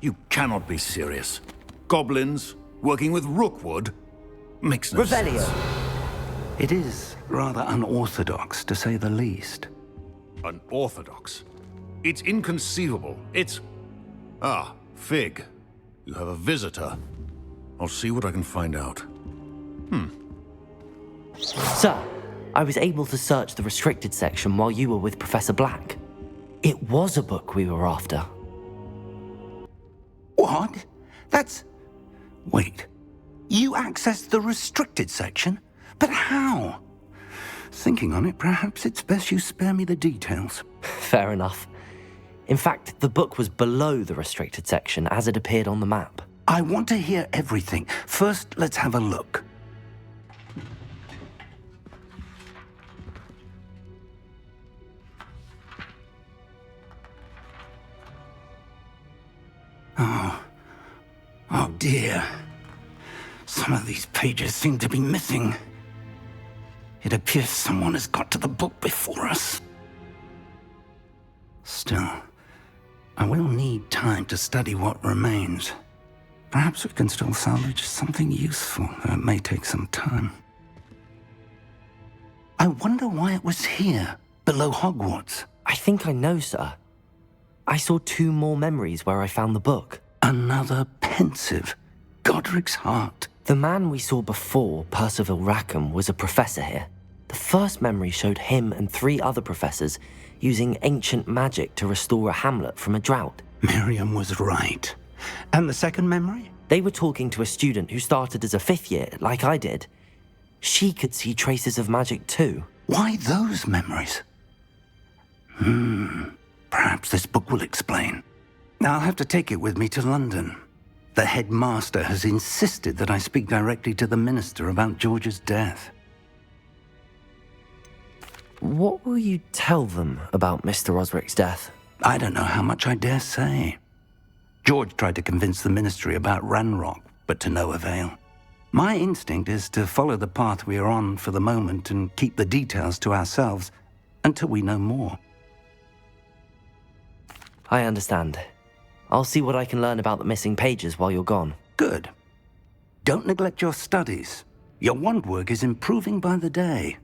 You cannot be serious. Goblins working with Rookwood makes no Revelio. sense. It is rather unorthodox, to say the least. Unorthodox? It's inconceivable. It's... Ah, Fig. You have a visitor. I'll see what I can find out. Sir, I was able to search the restricted section while you were with Professor Black. It was a book we were after. What? That's... Wait. You accessed the restricted section? But how? Thinking on it, perhaps it's best you spare me the details. Fair enough. In fact, the book was below the restricted section as it appeared on the map. I want to hear everything. First, let's have a look. Oh dear. Some of these pages seem to be missing. It appears someone has got to the book before us. Still, I will need time to study what remains. Perhaps we can still salvage something useful, though it may take some time. I wonder why it was here, below Hogwarts. I think I know, sir. I saw 2 more memories where I found the book. Another pensive. Godric's heart. The man we saw before, Percival Rackham, was a professor here. The first memory showed him and 3 other professors using ancient magic to restore a hamlet from a drought. Miriam was right. And the second memory? They were talking to a student who started as a 5th year, like I did. She could see traces of magic too. Why those memories? Perhaps this book will explain. I'll have to take it with me to London. The headmaster has insisted that I speak directly to the minister about George's death. What will you tell them about Mr. Osric's death? I don't know how much I dare say. George tried to convince the ministry about Ranrock, but to no avail. My instinct is to follow the path we are on for the moment and keep the details to ourselves until we know more. I understand. I'll see what I can learn about the missing pages while you're gone. Good. Don't neglect your studies. Your wand work is improving by the day.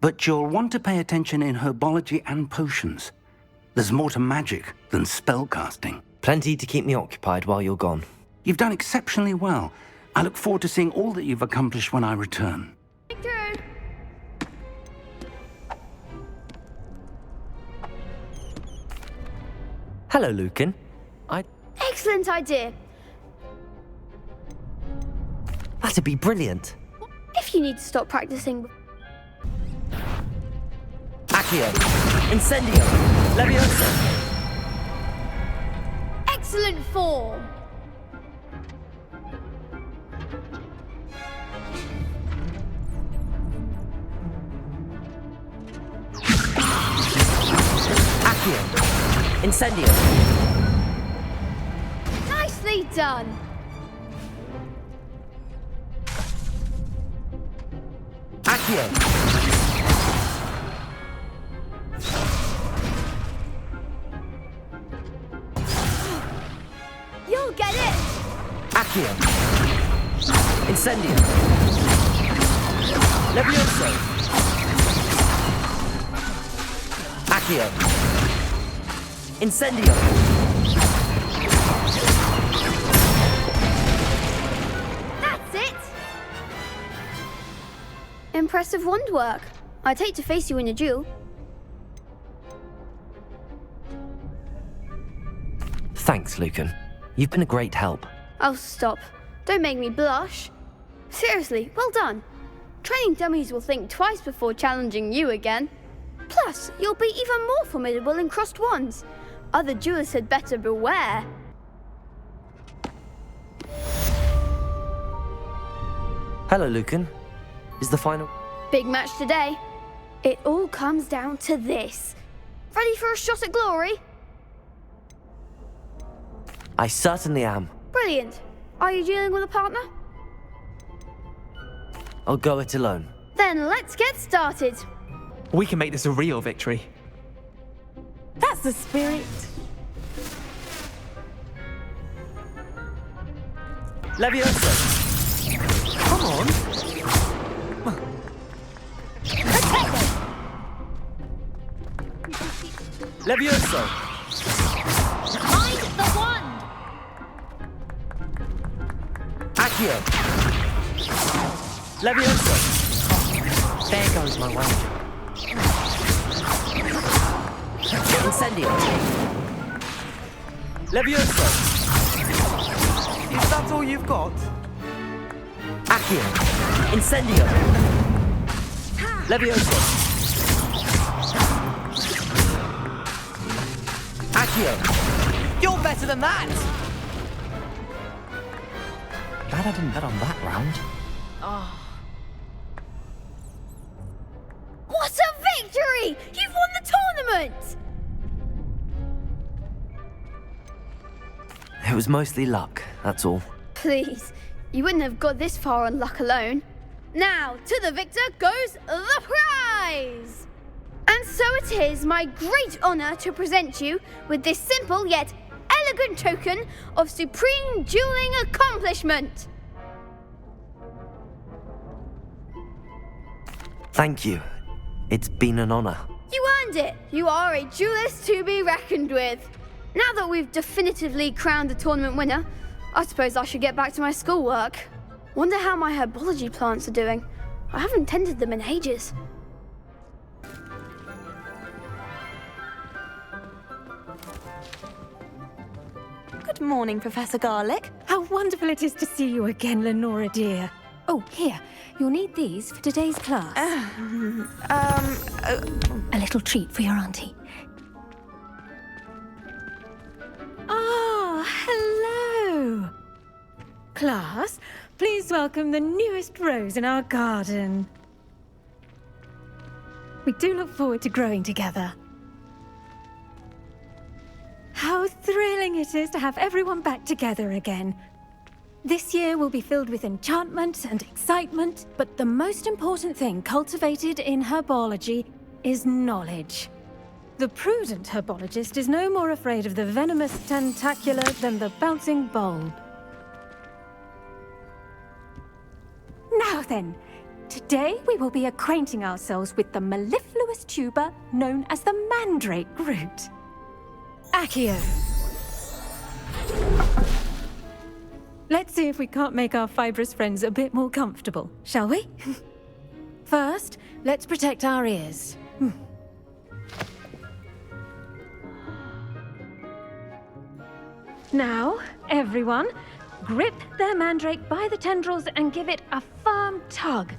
But you'll want to pay attention in herbology and potions. There's more to magic than spellcasting. Plenty to keep me occupied while you're gone. You've done exceptionally well. I look forward to seeing all that you've accomplished when I return. Hello, Lucan. Excellent idea. That'd be brilliant. If you need to stop practicing... Accio! Incendio! Leviosa! Excellent form! Accio! Incendio! Nicely done! Accio! You'll get it! Accio! Incendio! Levioso! Accio! Incendio! That's it! Impressive wand work. I'd hate to face you in a duel. Thanks, Lucan. You've been a great help. Oh, stop. Don't make me blush. Seriously, well done. Training dummies will think twice before challenging you again. Plus, you'll be even more formidable in crossed wands. Other duelists had better beware. Hello, Lucan. Is the final... Big match today. It all comes down to this. Ready for a shot at glory? I certainly am. Brilliant. Are you dealing with a partner? I'll go it alone. Then let's get started. We can make this a real victory. That's the spirit. Levioso! Come on! Levioso! Find the wand! Accio! Levioso! There goes my wager. Incendio! Levioso! Is that all you've got? Accio! Incendio! Levioso! Accio! You're better than that! Glad I didn't bet on that round. What a victory! You've won the tournament! It was mostly luck, that's all. Please, you wouldn't have got this far on luck alone. Now, to the victor goes the prize! And so it is my great honor to present you with this simple yet elegant token of supreme dueling accomplishment. Thank you. It's been an honor. You earned it. You are a duelist to be reckoned with. Now that we've definitively crowned the tournament winner, I suppose I should get back to my schoolwork. Wonder how my herbology plants are doing. I haven't tended them in ages. Good morning, Professor Garlick. How wonderful it is to see you again, Lenora dear. Oh, here. You'll need these for today's class. A little treat for your auntie. Ah, hello. Class, please welcome the newest rose in our garden. We do look forward to growing together. How thrilling it is to have everyone back together again. This year will be filled with enchantment and excitement, but the most important thing cultivated in herbology is knowledge. The prudent herbologist is no more afraid of the venomous tentacula than the bouncing bulb. Now then, today we will be acquainting ourselves with the mellifluous tuber known as the mandrake root. Accio. Let's see if we can't make our fibrous friends a bit more comfortable, shall we? First, let's protect our ears. Now, everyone, grip their mandrake by the tendrils and give it a firm tug.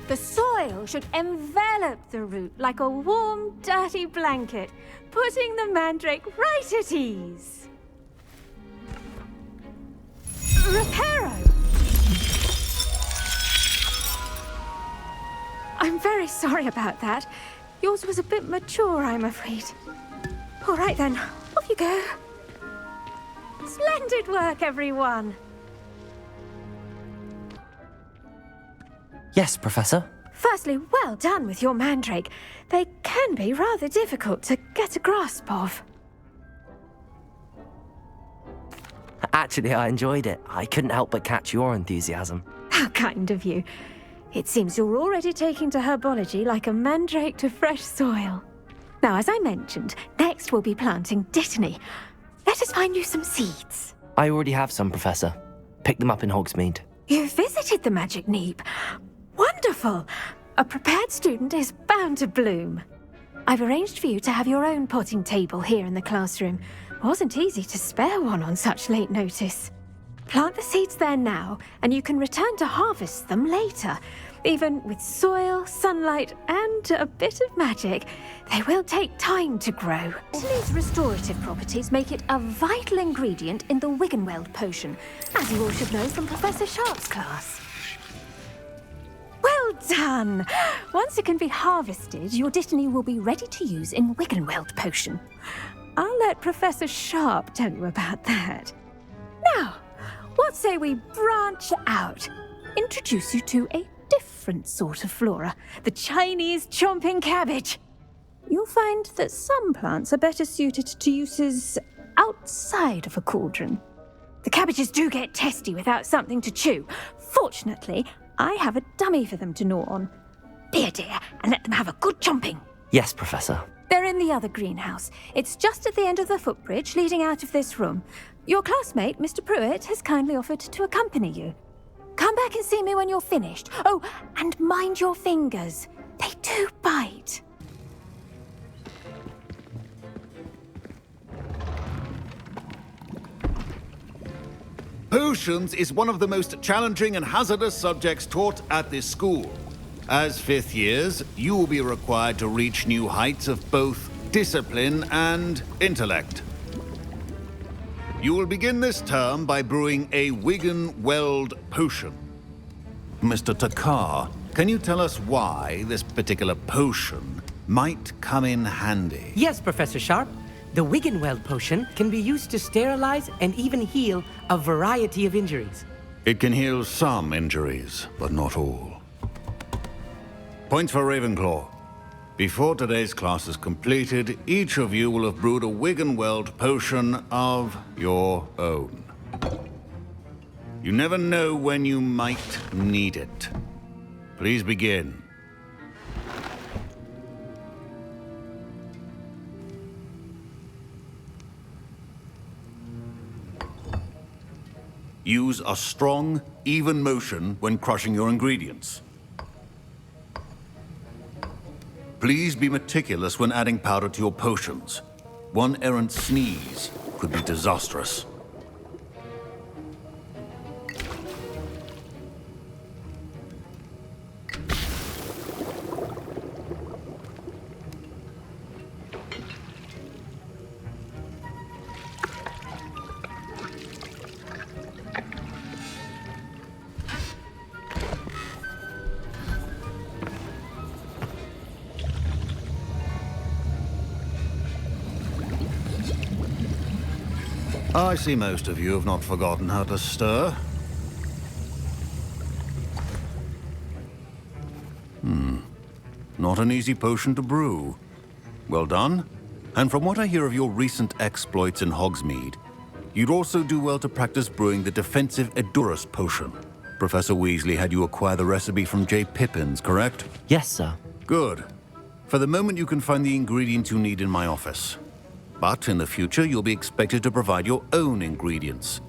The soil should envelop the root like a warm, dirty blanket, putting the mandrake right at ease. Reparo! I'm very sorry about that. Yours was a bit mature, I'm afraid. All right then, off you go. Splendid work, everyone. Yes, Professor? Firstly, well done with your mandrake. They can be rather difficult to get a grasp of. Actually, I enjoyed it. I couldn't help but catch your enthusiasm. How kind of you. It seems you're already taking to herbology like a mandrake to fresh soil. Now, as I mentioned, next we'll be planting dittany. Let us find you some seeds. I already have some, Professor. Picked them up in Hogsmeade. You visited the Magic Neep. Wonderful! A prepared student is bound to bloom. I've arranged for you to have your own potting table here in the classroom. Wasn't easy to spare one on such late notice. Plant the seeds there now, and you can return to harvest them later. Even with soil, sunlight, and a bit of magic, they will take time to grow. Italy's restorative properties make it a vital ingredient in the Wiggenweld potion, as you all should know from Professor Sharp's class. Well done! Once it can be harvested, your Dittany will be ready to use in Wiggenweld potion. I'll let Professor Sharp tell you about that. Now, what say we branch out? Introduce you to a different sort of flora, the Chinese chomping cabbage. You'll find that some plants are better suited to uses outside of a cauldron. The cabbages do get testy without something to chew. Fortunately, I have a dummy for them to gnaw on. Be a dear and let them have a good chomping. Yes, Professor. They're in the other greenhouse. It's just at the end of the footbridge leading out of this room. Your classmate, Mr. Pruitt, has kindly offered to accompany you. Come back and see me when you're finished. Oh, and mind your fingers. They do bite. Potions is one of the most challenging and hazardous subjects taught at this school. As fifth years, you will be required to reach new heights of both discipline and intellect. You will begin this term by brewing a Wiggenweld potion. Mr. Takar, can you tell us why this particular potion might come in handy? Yes, Professor Sharp. The Wiggenweld potion can be used to sterilize and even heal a variety of injuries. It can heal some injuries, but not all. Points for Ravenclaw. Before today's class is completed, each of you will have brewed a Wiggenweld potion of your own. You never know when you might need it. Please begin. Use a strong, even motion when crushing your ingredients. Please be meticulous when adding powder to your potions. One errant sneeze could be disastrous. I see most of you have not forgotten how to stir. Not an easy potion to brew. Well done. And from what I hear of your recent exploits in Hogsmeade, you'd also do well to practice brewing the defensive Edurus potion. Professor Weasley had you acquire the recipe from J. Pippins, correct? Yes, sir. Good. For the moment, you can find the ingredients you need in my office. But in the future, you'll be expected to provide your own ingredients.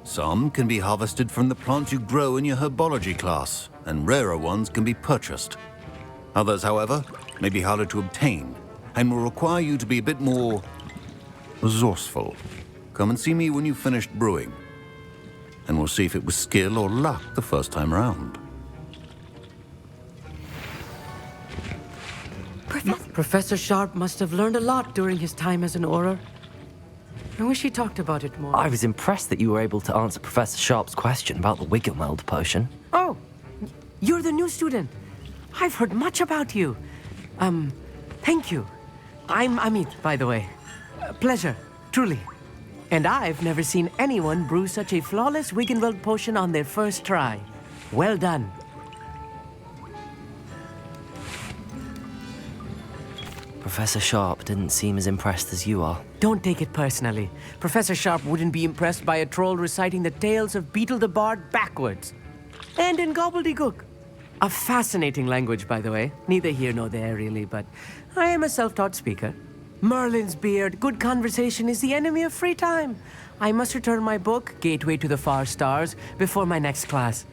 Some can be harvested from the plants you grow in your herbology class, and rarer ones can be purchased. Others, however, may be harder to obtain, and will require you to be a bit more resourceful. Come and see me when you've finished brewing, and we'll see if it was skill or luck the first time round. Professor Sharp must have learned a lot during his time as an Auror. I wish he talked about it more. I was impressed that you were able to answer Professor Sharp's question about the Wiggenweld potion. Oh, you're the new student. I've heard much about you. Thank you. I'm Amit, by the way. Pleasure, truly. And I've never seen anyone brew such a flawless Wiggenweld potion on their first try. Well done. Professor Sharp didn't seem as impressed as you are. Don't take it personally. Professor Sharp wouldn't be impressed by a troll reciting the tales of Beetle the Bard backwards. And in gobbledygook. A fascinating language, by the way. Neither here nor there, really, but I am a self-taught speaker. Merlin's beard, good conversation is the enemy of free time. I must return my book, Gateway to the Far Stars, before my next class.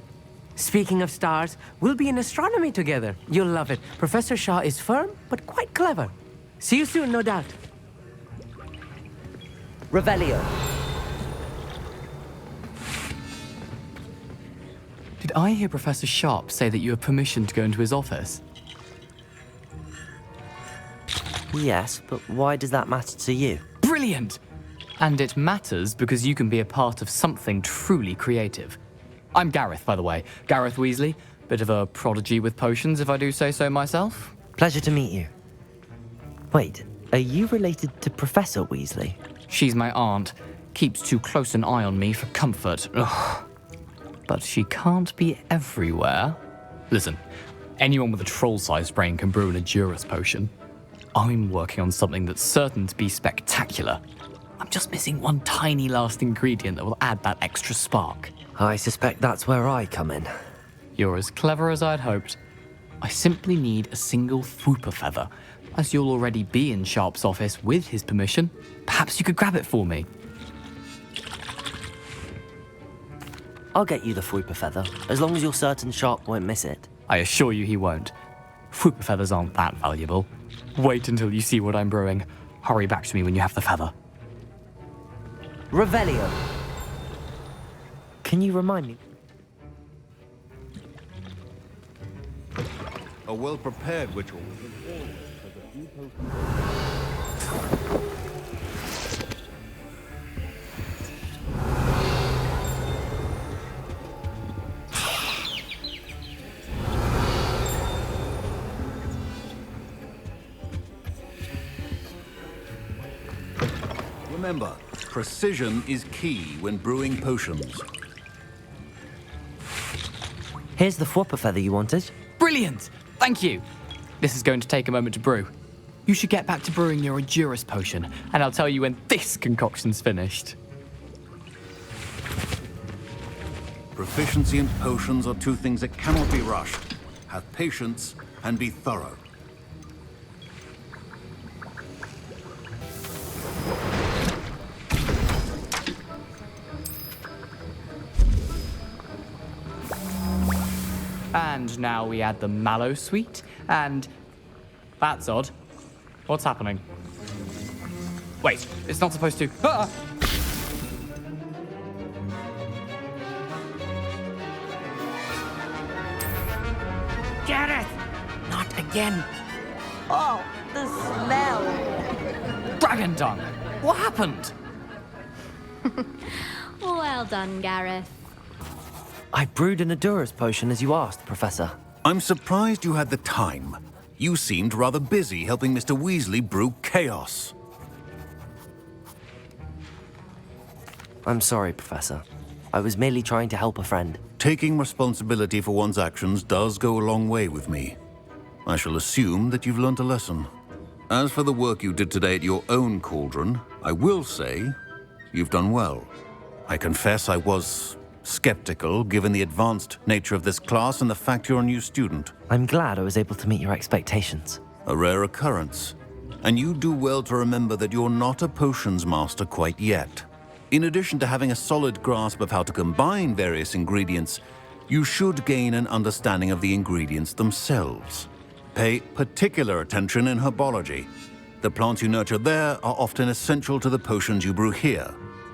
Speaking of stars, we'll be in astronomy together. You'll love it. Professor Shaw is firm, but quite clever. See you soon, no doubt. Revelio. Did I hear Professor Sharp say that you have permission to go into his office? Yes, but why does that matter to you? Brilliant! And it matters because you can be a part of something truly creative. I'm Gareth, by the way. Gareth Weasley. Bit of a prodigy with potions, if I do say so myself. Pleasure to meet you. Wait, are you related to Professor Weasley? She's my aunt. Keeps too close an eye on me for comfort. Ugh. But she can't be everywhere. Listen, anyone with a troll-sized brain can brew an Adurus potion. I'm working on something that's certain to be spectacular. I'm just missing one tiny last ingredient that will add that extra spark. I suspect that's where I come in. You're as clever as I'd hoped. I simply need a single Fwooper feather. As you'll already be in Sharp's office with his permission, perhaps you could grab it for me. I'll get you the Fwooper feather, as long as you're certain Sharp won't miss it. I assure you he won't. Fwooper feathers aren't that valuable. Wait until you see what I'm brewing. Hurry back to me when you have the feather. Revelio. Can you remind me? A well-prepared ritual. Remember, precision is key when brewing potions. Here's the Fwooper feather you wanted. Brilliant! Thank you! This is going to take a moment to brew. You should get back to brewing your Adurus potion, and I'll tell you when this concoction's finished. Proficiency and potions are two things that cannot be rushed. Have patience and be thorough. And now we add the mallow sweet, and... That's odd. What's happening? Wait, it's not supposed to... Ah! Gareth! Not again! Oh, the smell. Dragon dung! What happened? Well done, Gareth. I brewed an Adurus potion as you asked, Professor. I'm surprised you had the time. You seemed rather busy helping Mr. Weasley brew chaos. I'm sorry, Professor. I was merely trying to help a friend. Taking responsibility for one's actions does go a long way with me. I shall assume that you've learnt a lesson. As for the work you did today at your own cauldron, I will say you've done well. I confess I was skeptical, given the advanced nature of this class and the fact you're a new student. I'm glad I was able to meet your expectations. A rare occurrence. And you do well to remember that you're not a potions master quite yet. In addition to having a solid grasp of how to combine various ingredients, you should gain an understanding of the ingredients themselves. Pay particular attention in herbology. The plants you nurture there are often essential to the potions you brew here.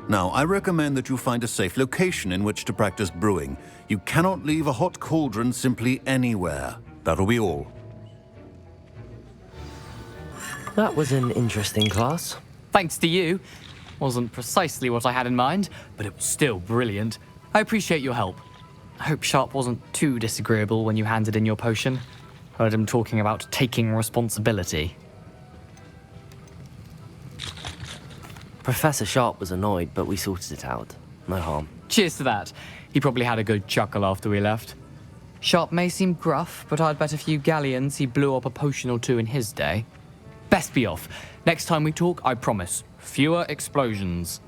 Now, I recommend that you find a safe location in which to practice brewing. You cannot leave a hot cauldron simply anywhere. That'll be all. That was an interesting class. Thanks to you. Wasn't precisely what I had in mind, but it was still brilliant. I appreciate your help. I hope Sharp wasn't too disagreeable when you handed in your potion. Heard him talking about taking responsibility. Professor Sharp was annoyed, but we sorted it out. No harm. Cheers to that. He probably had a good chuckle after we left. Sharp may seem gruff, but I'd bet a few galleons he blew up a potion or two in his day. Best be off. Next time we talk, I promise, fewer explosions.